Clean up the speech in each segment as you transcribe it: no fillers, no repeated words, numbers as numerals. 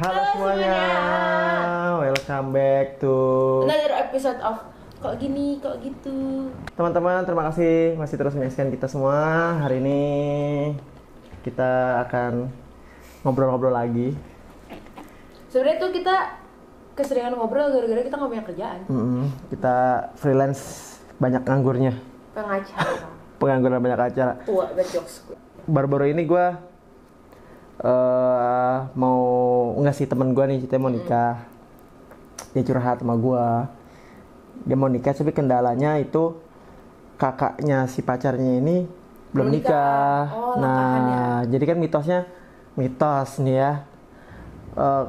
Halo semuanya, welcome back to another episode of kok gini, kok gitu. teman-teman. Terima kasih masih terus menyaksikan kita semua. Hari ini kita akan ngobrol-ngobrol lagi. Sebenarnya tuh kita keseringan ngobrol gara-gara kita nggak punya kerjaan. Kita freelance, banyak nganggurnya, pengangguran banyak acara. Tua bad jokes. Baru-baru ini gue mau ngasih temen gue nih, ceritanya mau nikah. Dia curhat sama gue, dia mau nikah tapi kendalanya itu kakaknya si pacarnya ini belum nikah. Oh, Nah, jadi kan mitos nih ya,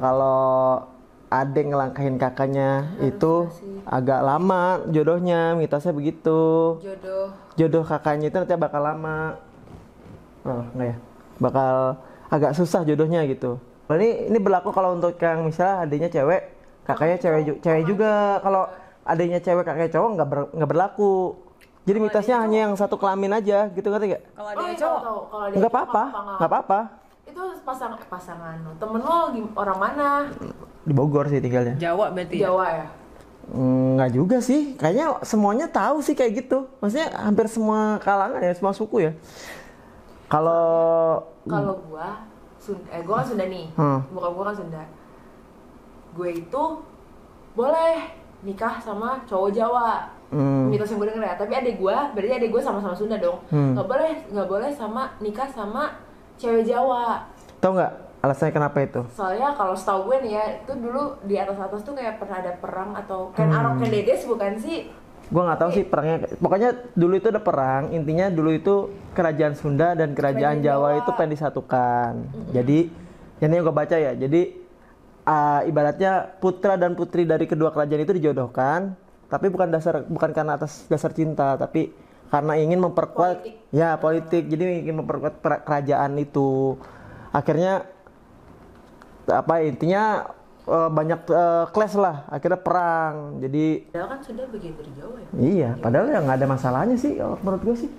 kalau adek ngelangkahin kakaknya itu agak lama jodohnya, mitosnya begitu. Jodoh kakaknya itu nanti bakal lama. Oh, enggak ya? Bakal agak susah jodohnya gitu. Nah, ini berlaku kalau untuk yang misalnya adiknya cewek, kakaknya cewek juga. Kalau adiknya cewek, kakaknya cowok nggak berlaku. Jadi mitosnya hanya yang satu kelamin aja, gitu, ngerti gak? Kalau adiknya cowok, nggak apa-apa. Itu pasangan lo. Temen lo orang mana? Di Bogor sih tinggalnya. Jawa berarti. Jawa ya? Nggak juga sih, kayaknya semuanya tahu sih kayak gitu. Maksudnya hampir semua kalangan ya, semua suku ya. Kalau gua gua kan Sunda nih. Bokap gua kan Sunda. Gue itu boleh nikah sama cowok Jawa. Mitos yang gue denger ya. Tapi berarti adik gue sama-sama Sunda dong. Nggak boleh nikah sama cewek Jawa. tahu nggak alasannya kenapa itu? Soalnya kalau setahu gue nih ya, itu dulu di atas tuh kayak pernah ada perang atau Ken Arok Ken Dedes bukan sih? Gue nggak tahu sih perangnya. Pokoknya dulu itu ada perang. Intinya dulu itu kerajaan Sunda dan kerajaan Jawa itu pengen disatukan. Jadi, yang gue baca ya. Jadi ibaratnya putra dan putri dari kedua kerajaan itu dijodohkan, tapi bukan karena atas dasar cinta, tapi karena ingin memperkuat politik. Jadi ingin memperkuat kerajaan itu. Akhirnya intinya banyak clash lah, akhirnya perang. Jadi padahal kan Sunda bagian dari Jawa ya? Iya, padahal ya nggak ada masalahnya sih menurut gue sih.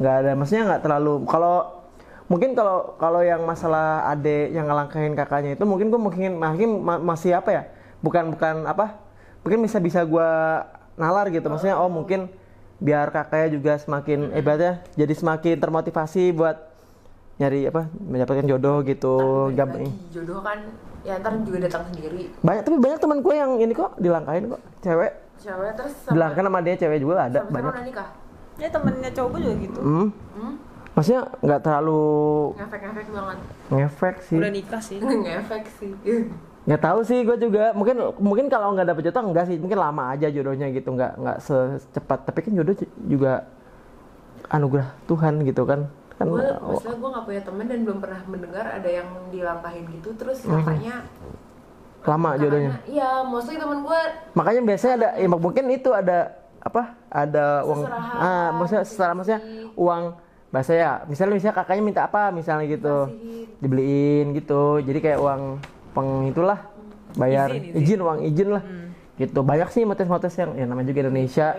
Nggak ada, maksudnya nggak terlalu. Kalau yang masalah adek yang ngelangkahin kakaknya itu mungkin masih apa ya? Bukan mungkin bisa gue nalar gitu. Maksudnya mungkin biar kakaknya juga semakin ibaratnya jadi semakin termotivasi buat nyari mendapatkan jodoh gitu. Jodoh kan ya ntar juga datang sendiri. Banyak teman gue yang ini kok dilangkahin kok, cewek terus dilangkahin sama dia cewek juga ada banyak. Udah nikah? Ya temennya cowok gue juga gitu. Maksudnya nggak terlalu ngefek banget. Ngefek sih. Udah nikah sih. Ngefek sih. Nggak tahu sih, gue juga mungkin kalau nggak dapet jodoh enggak sih, mungkin lama aja jodohnya gitu, nggak secepat. Tapi kan jodoh juga anugerah Tuhan gitu kan. Maksudnya gue nggak punya temen dan belum pernah mendengar ada yang dilangkahin gitu terus kakaknya lama jodohnya. Iya, mostly temen gue. Makanya biasanya mungkin itu ada uang. Maksudnya uang. Bahasa ya, misalnya kakaknya minta apa misalnya gitu, dibeliin gitu. Jadi kayak uang itulah, bayar uang izin lah. Gitu. Banyak sih mitos-mitos yang namanya juga Indonesia.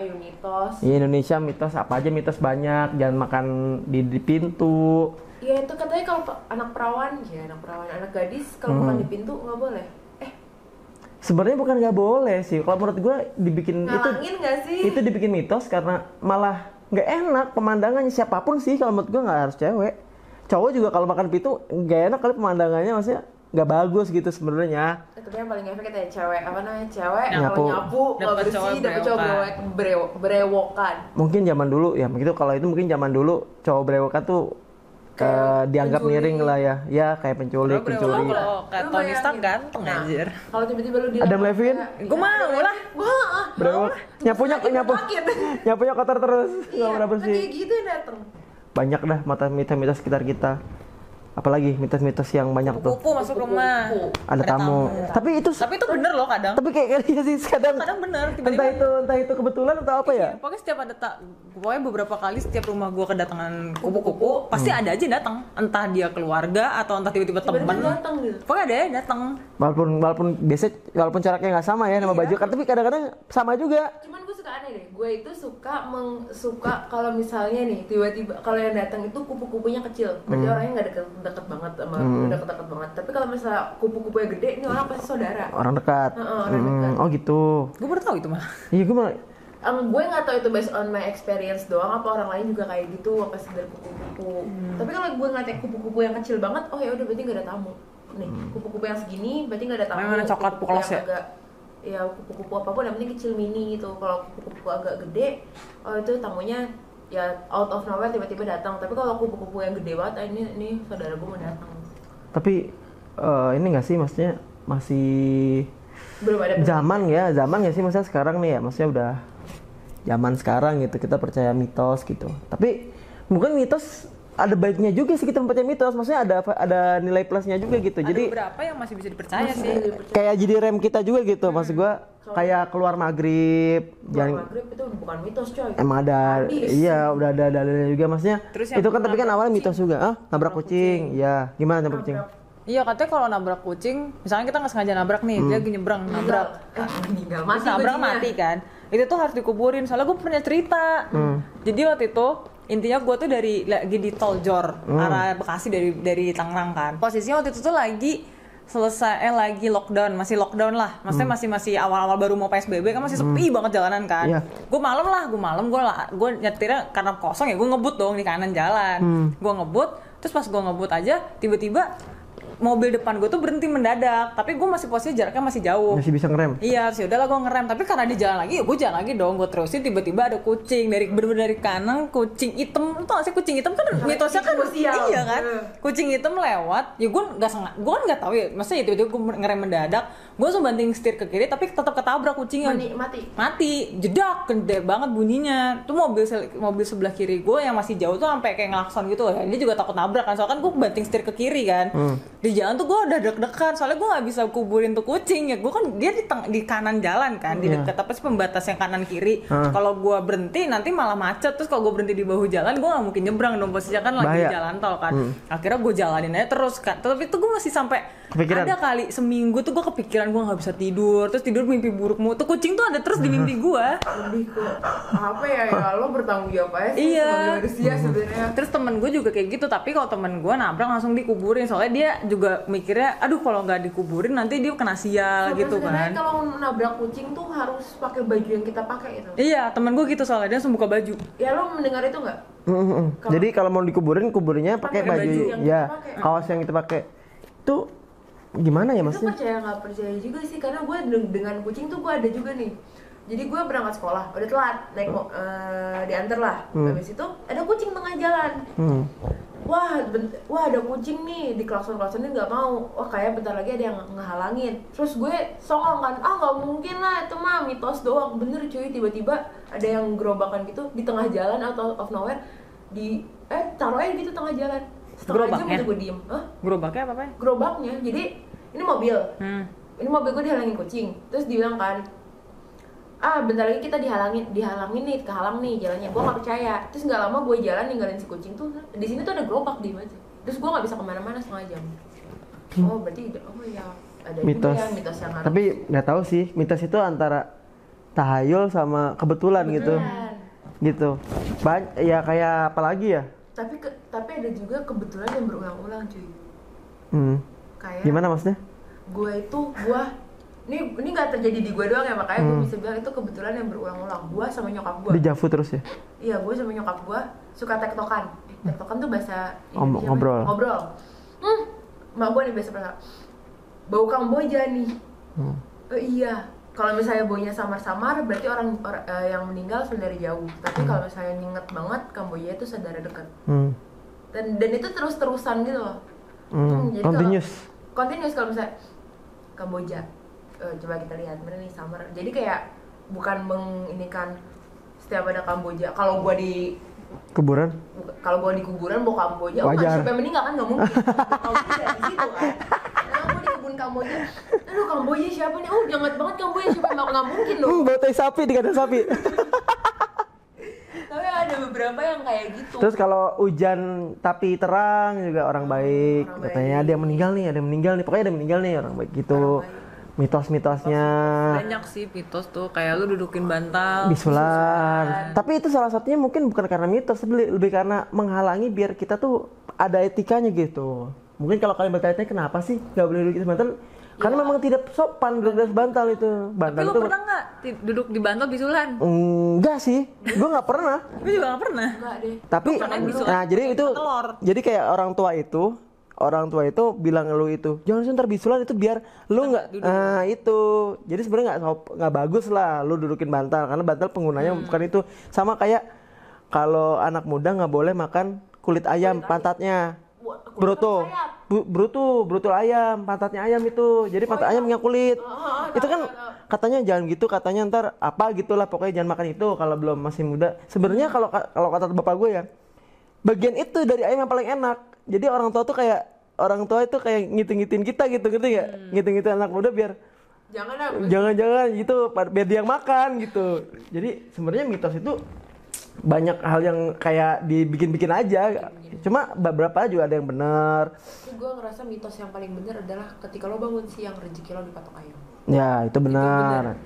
Iya, Indonesia mitos apa aja, mitos banyak. Jangan makan di pintu. Iya, itu katanya kalau anak perawan, anak gadis kalau makan di pintu nggak boleh. Sebenarnya bukan nggak boleh sih. Kalau menurut gue ngalangin nggak sih? Itu dibikin mitos karena malah nggak enak pemandangannya, siapapun sih. Kalau menurut gue nggak harus cewek, cowok juga kalau makan pintu nggak enak kali pemandangannya, maksudnya nggak bagus gitu sebenarnya. Tapi yang paling efek katanya cewek nyapu nggak bersih, dapet cowok berewokan. Mungkin zaman dulu ya begitu. Kalau itu mungkin zaman dulu cowok berewokan tuh dianggap miring lah ya kayak penculik. Kalau kayak Tony Stark ganteng anjir. Kalau tiba-tiba lu Adam Levine, gue mau lah. berewok, nyapunya kotor terus, nggak pernah bersih. Kayak gitu yang dateng. Banyak dah mitos sekitar kita. Apalagi mitos-mitos yang banyak tuh. Kupu masuk rumah. Ada tamu. Tapi itu bener loh kadang. Tapi kayak sih kadang bener. Tiba-tiba entah itu kebetulan atau apa ya. Pokoknya beberapa kali setiap rumah gue kedatangan kupu-kupu, pasti ada aja yang datang. Entah dia keluarga atau entah tiba-tiba teman. Pokoknya ada yang datang. Walaupun biasanya walaupun coraknya nggak sama ya nama baju kan, tapi kadang-kadang sama juga. Cuman gue suka suka aneh deh. Gue itu suka kalau misalnya nih tiba-tiba kalau yang datang itu kupu-kupunya kecil, berarti orangnya nggak deket banget sama deket banget. Tapi kalau misalnya kupu-kupunya gede, ini orang pasti saudara. Orang dekat. Orang dekat. Oh gitu. Gue baru tahu itu mah. Iya gue malah. Gue nggak tahu itu based on my experience doang apa orang lain juga kayak gitu apa sekedar kupu-kupu. Tapi kalau gue ngeliat kupu-kupu yang kecil banget, oh ya udah berarti nggak ada tamu. Nih kupu-kupu yang segini berarti nggak ada tamu. Memang coklat polos ya. Ya kupu-kupu apapun yang penting kecil mini gitu. Kalau kupu-kupu agak gede, oh itu tamunya ya out of nowhere tiba-tiba datang. Tapi kalau kupu-kupu yang gede banget, ini saudara gue mau datang. Tapi ini nggak sih maksudnya masih belum ada zaman nggak sih maksudnya sekarang nih ya, maksudnya udah zaman sekarang gitu kita percaya mitos gitu. Tapi mungkin mitos ada baiknya juga sih kita percaya mitos, maksudnya ada nilai plusnya juga gitu. Ada jadi beberapa yang masih bisa dipercaya sih. Kayak jadi rem kita juga gitu, maksud gua kayak keluar maghrib. Maghrib itu bukan mitos coy. Emang ada, iya udah ada dalilnya juga maksudnya. Itu kan tapi kan awalnya mitos juga. Nabrak kucing, ya gimana nabrak kucing? Iya katanya kalau nabrak kucing, misalnya kita nggak sengaja nabrak nih, dia lagi nyebrang nabrak, nabrak mati kan, itu tuh harus dikuburin. Soalnya gue pernah cerita, jadi waktu itu intinya gue tuh lagi di tol Jor arah Bekasi dari Tangerang kan. Posisinya waktu itu tuh lagi lagi lockdown, masih lockdown lah, maksudnya masih awal-awal baru mau PSBB kan, masih sepi banget jalanan kan. Gue malam gue nyetirnya karena kosong ya, gue ngebut dong di kanan jalan. Gue ngebut, terus pas gue ngebut aja tiba-tiba mobil depan gue tuh berhenti mendadak, tapi gue masih posisi jaraknya masih jauh. Masih bisa ngerem? Iya, sih udahlah gue ngerem, tapi karena di jalan lagi, ya gue jalan lagi dong, gue terusin tiba-tiba ada kucing bener-bener dari kanan, kucing hitam, tau gak sih kucing hitam kan mitosnya kan, iya kan, kucing hitam lewat, ya gue kan nggak tahu ya, maksudnya tiba-tiba gue ngerem mendadak, gue langsung banting setir ke kiri, tapi tetap ketabrak kucingnya. Mati, jedak, gede banget bunyinya. Tuh mobil sebelah kiri gue yang masih jauh tuh sampai kayak ngelakson gitu, ya dia juga takut nabrak kan, soalnya kan gue banting setir ke kiri kan. Di jalan tuh gue udah deg-degan soalnya gue nggak bisa kuburin tuh kucing ya, gue kan dia di kanan jalan kan, di dekat apa sih pembatas yang kanan kiri. Kalau gue berhenti nanti malah macet, terus kalau gue berhenti di bahu jalan gue nggak mungkin nyebrang dong, posisinya kan lagi di jalan tol kan. Akhirnya gue jalanin aja terus kan, tapi itu gue masih sampai kepikiran. Ada kali seminggu tuh gue kepikiran gue nggak bisa tidur, terus tidur mimpi burukmu tuh kucing tuh ada terus di mimpi gue. Lebih ke apa ya lo bertanggung jawab aja sih sebagai manusia sebenarnya. Terus temen gue juga kayak gitu, tapi kalau temen gue nabrak langsung dikuburin, soalnya dia juga mikirnya aduh kalau nggak dikuburin nanti dia kena sial gitu kan. Kalau nabrak kucing tuh harus pakai baju yang kita pakai itu. Iya, temen gue gitu soalnya dia langsung buka baju. Ya lo mendengar itu nggak? Jadi kalau mau kuburinnya pakai baju ya, kaos yang kita pakai. Itu gimana ya maksudnya? Itu percaya nggak percaya juga sih, karena gue dengan kucing tuh gue ada juga nih. Jadi gue berangkat sekolah, udah telat, diantar lah. Habis itu ada kucing tengah jalan. Wah ada kucing nih, di klakson-klaksonnya nggak mau. Wah kayak bentar lagi ada yang ngehalangin. Terus gue songong kan, nggak mungkin lah, itu mah mitos doang. Bener cuy, tiba-tiba ada yang gerobakan gitu di tengah jalan out of nowhere. Taruh aja gitu tengah jalan. Setengah jam gitu gue diem. Gerobaknya apa? Gerobaknya, jadi ini mobil. Ini mobil gue dihalangin kucing. Terus dibilang kan, bentar lagi kita dihalangin nih, kehalang nih jalannya. Gue nggak percaya. Terus nggak lama gue jalan ninggalin si kucing tuh. Di sini tuh ada gerobak diem aja. Terus gue nggak bisa kemana-mana setengah jam. Berarti ya ada mitos. Juga ya mitos yang harus. Tapi nggak tahu sih, mitos itu antara tahayul sama kebetulan gitu. Ya kayak apa lagi ya? Tapi ada juga kebetulan yang berulang-ulang cuy. Kayak gimana maksudnya? Ini nggak terjadi di gue doang ya, makanya gue bisa bilang itu kebetulan yang berulang-ulang. Gue sama nyokap gue. Dejavu terus ya? Iya, gue sama nyokap gue suka tektokan. Tektokan tuh bahasa ngobrol. Mak gue nih biasa pernah bau Kamboja nih. Iya. Kalau misalnya baunya samar-samar berarti orang yang meninggal saudara jauh. Tapi kalau misalnya nyenget banget, Kamboja itu saudara dekat. Dan itu terus-terusan gitu loh. Jadi continuous kalau misalnya Kamboja. Coba kita lihat bener nih samar. Jadi kayak bukan menginikan setiap ada Kamboja. Kalau gua di kuburan? Kalau gua di kuburan bau Kamboja, siapa yang meninggal kan nggak mungkin. Kamboja di situ kan. Gua di kebun Kamboja. Aduh Kamboja siapa nih? Jangan banget Kamboja, siapa yang nggak mungkin loh. Bau tai sapi di kandang sapi. Tapi ada beberapa yang kayak gitu. Terus kalau hujan tapi terang juga orang baik. Katanya ada yang meninggal nih, pokoknya ada yang meninggal nih orang baik gitu. mitos-mitosnya. Banyak sih mitos tuh, kayak lu dudukin bantal, bisulan. Tapi itu salah satunya mungkin bukan karena mitos, lebih karena menghalangi biar kita tuh ada etikanya gitu. Mungkin kalau kalian bertanya kenapa sih nggak boleh duduk di bantal? Karena memang tidak sopan duduk di bantal itu. Bantal. Tapi lu pernah nggak duduk di bantal bisulan? Enggak sih, gue nggak pernah. Gue juga nggak pernah. Enggak deh. Tapi, nah jadi itu, jadi kayak orang tua itu bilang lu itu jangan ntar bisulan itu biar lu nggak, nah itu jadi sebenarnya nggak bagus lah lu dudukin bantal karena bantal penggunanya bukan itu. Sama kayak kalau anak muda nggak boleh makan kulit ayam pantatnya, bruto ayam, pantatnya ayam itu, jadi pantat ayam punya kulit. Itu kan katanya jangan gitu, katanya ntar apa gitulah, pokoknya jangan makan itu kalau belum masih muda. Sebenarnya kalau kata bapak gue ya, bagian itu dari ayam yang paling enak. Jadi orang tua itu kayak ngitung-ngitung kita gitu, ngerti nggak? Ngitung-ngitung anak muda biar jangan gitu, biar dia yang makan gitu. Jadi sebenarnya mitos itu banyak hal yang kayak dibikin-bikin aja. Cuma beberapa juga ada yang benar. Gue ngerasa mitos yang paling benar adalah ketika lo bangun siang rezeki lo dipatok ayam. Ya itu benar.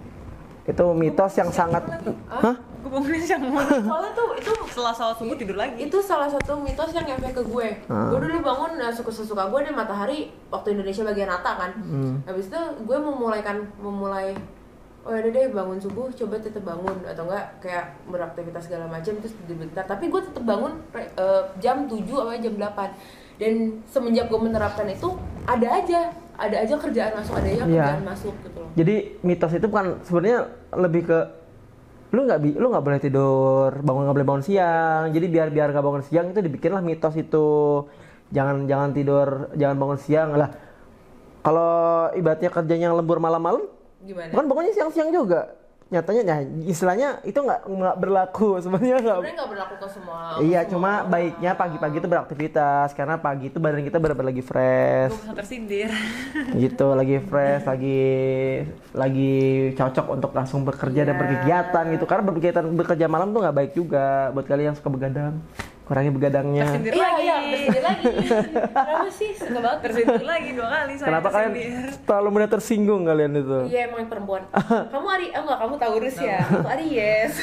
Itu mitos yang sangat. Hah? Gue bangun siang. Soalnya tuh itu setelah sholat subuh tidur lagi. Itu salah satu mitos yang efek ke gue. Gue dulu bangun suka-suka gue deh matahari waktu Indonesia bagian rata kan. Habis itu gue memulai oh ya deh bangun subuh coba tetap bangun atau enggak kayak beraktivitas segala macam terus tidur bentar, tapi gue tetap bangun jam 7 atau jam 8. Dan semenjak gue menerapkan itu ada aja kerjaan masuk, ada aja kerjaan masuk gitu loh. Jadi mitos itu kan sebenarnya lebih ke lu nggak boleh tidur, nggak boleh bangun siang. Jadi biar nggak bangun siang itu dibikinlah mitos itu. Jangan tidur, jangan bangun siang lah. Kalau ibaratnya kerjanya lembur malam-malam, gimana? Kan bangunnya siang-siang juga. Nyatanya, nah istilahnya itu nggak berlaku sebenarnya nggak berlaku ke semua. Iya, cuma baiknya pagi-pagi itu beraktivitas karena pagi itu badan kita benar-benar lagi fresh. Gue bisa tersindir. Gitu, lagi fresh, lagi cocok untuk langsung bekerja dan berkegiatan gitu. Karena bekerja malam tuh nggak baik juga buat kalian yang suka begadang. Kurangi begadangnya. Tersindir lagi. Tersindir lagi. Kenapa sih? Suka banget tersindir lagi 2 kali saya. Kenapa kalian terlalu mudah tersinggung kalian itu? Iya emang perempuan. Kamu kamu Taurus ya? Aku Aries.